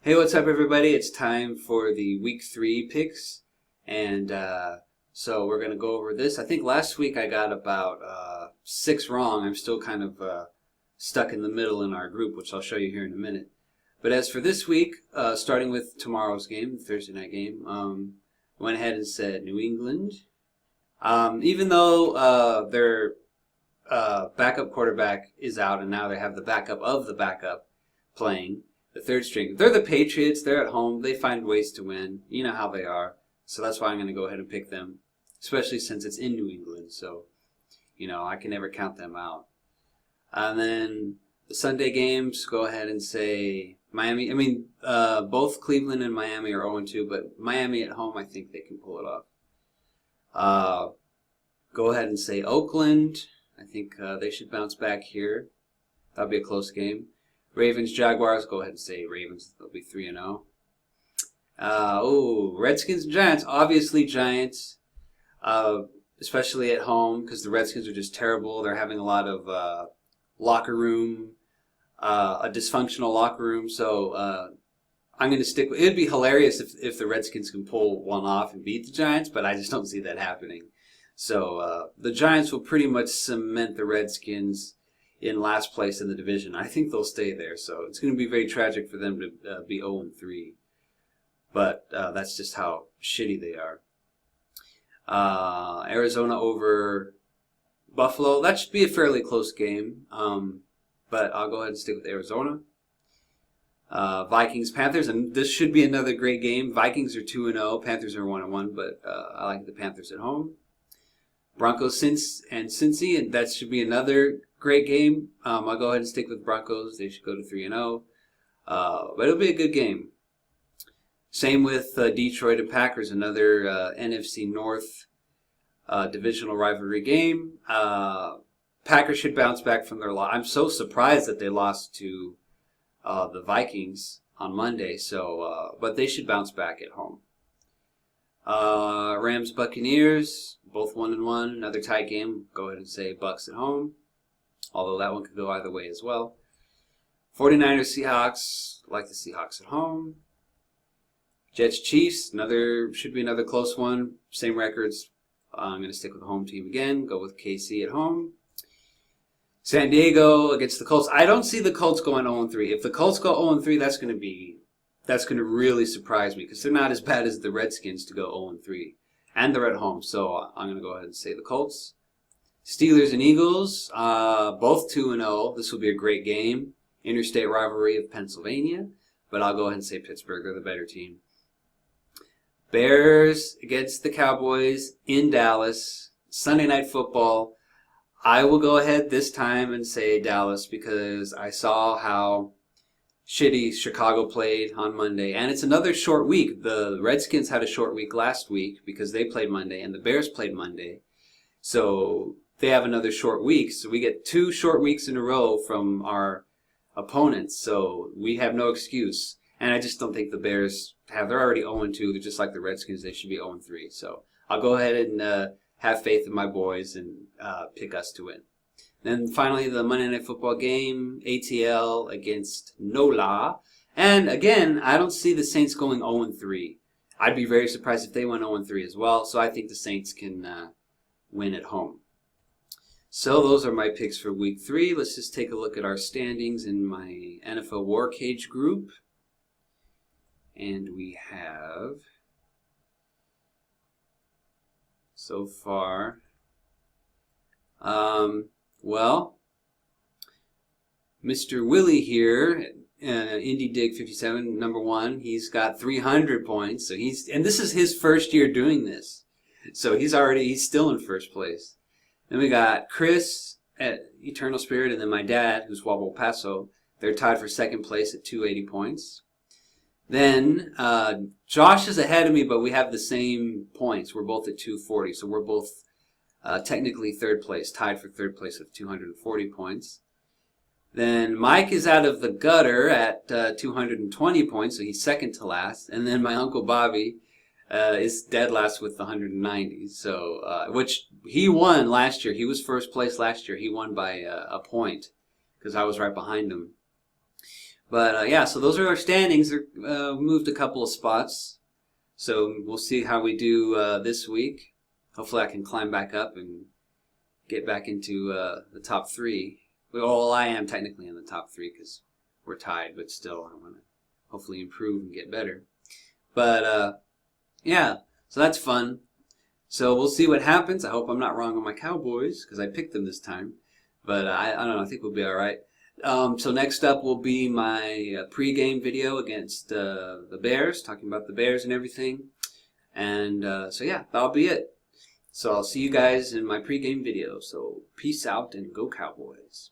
Hey, what's up, everybody? It's time for the week 3 picks, and so we're gonna go over this. I think last week I got about 6 wrong. I'm still kind of stuck in the middle in our group, which I'll show you here in a minute. But as for this week, starting with tomorrow's game, the Thursday night game, went ahead and said New England. Even though their backup quarterback is out, and now they have the backup of the backup playing. The third string. They're the Patriots. They're at home. They find ways to win. You know how they are. So that's why I'm going to go ahead and pick them, especially since it's in New England. So, I can never count them out. And then the Sunday games, go ahead and say Miami. Both Cleveland and Miami are 0-2, but Miami at home, I think they can pull it off. Go ahead and say Oakland. I think they should bounce back here. That'll be a close game. Ravens, Jaguars, go ahead and say Ravens. They'll be 3-0. Redskins and Giants. Obviously Giants, especially at home because the Redskins are just terrible. They're having a lot of locker room, a dysfunctional locker room. So I'm going to stick with it. It'd be hilarious if the Redskins can pull one off and beat the Giants, but I just don't see that happening. So the Giants will pretty much cement the Redskins in last place in the division. I think they'll stay there, so it's going to be very tragic for them to be 0-3. But that's just how shitty they are. Arizona over Buffalo. That should be a fairly close game, but I'll go ahead and stick with Arizona. Vikings, Panthers, and this should be another great game. Vikings are 2-0, Panthers are 1-1, but I like the Panthers at home. Broncos, Cincy, and that should be another great game. I'll go ahead and stick with Broncos. They should go to 3-0. But it'll be a good game. Same with Detroit and Packers, another NFC North divisional rivalry game. Packers should bounce back from their loss. I'm so surprised that they lost to the Vikings on Monday. But they should bounce back at home. Rams, Buccaneers, both 1-1. Another tight game. Go ahead and say Bucks at home. Although that one could go either way as well. 49ers, Seahawks. Like the Seahawks at home. Jets, Chiefs. Should be another close one. Same records. I'm going to stick with the home team again. Go with KC at home. San Diego against the Colts. I don't see the Colts going 0-3. If the Colts go 0-3, that's going to really surprise me because they're not as bad as the Redskins to go 0-3. And they're at home, so I'm going to go ahead and say the Colts. Steelers and Eagles, both 2-0. This will be a great game. Interstate rivalry of Pennsylvania. But I'll go ahead and say Pittsburgh. They're the better team. Bears against the Cowboys in Dallas. Sunday Night Football. I will go ahead this time and say Dallas because I saw how shitty Chicago played on Monday. And it's another short week. The Redskins had a short week last week because they played Monday, and the Bears played Monday. So they have another short week. So we get 2 short weeks in a row from our opponents. So we have no excuse. And I just don't think the Bears have. They're already 0-2. They're just like the Redskins. They should be 0-3. So I'll go ahead and have faith in my boys and pick us to win. Then finally, the Monday Night Football game, ATL against NOLA. And again, I don't see the Saints going 0-3. I'd be very surprised if they went 0-3 as well. So I think the Saints can win at home. So those are my picks for week 3. Let's just take a look at our standings in my NFL War Cage group. And we have, so far, Mr. Willie here, Indy Dig 57, number 1, he's got 300 points. So and this is his first year doing this. So he's still in first place. Then we got Chris at Eternal Spirit, and then my dad, who's Wabble Paso. They're tied for second place at 280 points. Then Josh is ahead of me, but we have the same points. We're both at 240, so we're both technically third place, tied for third place with 240 points. Then Mike is out of the gutter at 220 points, so he's second to last. And then my Uncle Bobby is dead last with 190. So, which he won last year. He was first place last year. He won by a point because I was right behind him. But yeah, so those are our standings. They're moved a couple of spots. So we'll see how we do this week. Hopefully I can climb back up and get back into the top three. Well, I am technically in the top three because we're tied, but still I want to hopefully improve and get better. But yeah, so that's fun. So we'll see what happens. I hope I'm not wrong on my Cowboys because I picked them this time. But I don't know. I think we'll be all right. So next up will be my pregame video against the Bears, talking about the Bears and everything. And so yeah, that'll be it. So I'll see you guys in my pregame video. So peace out and go Cowboys.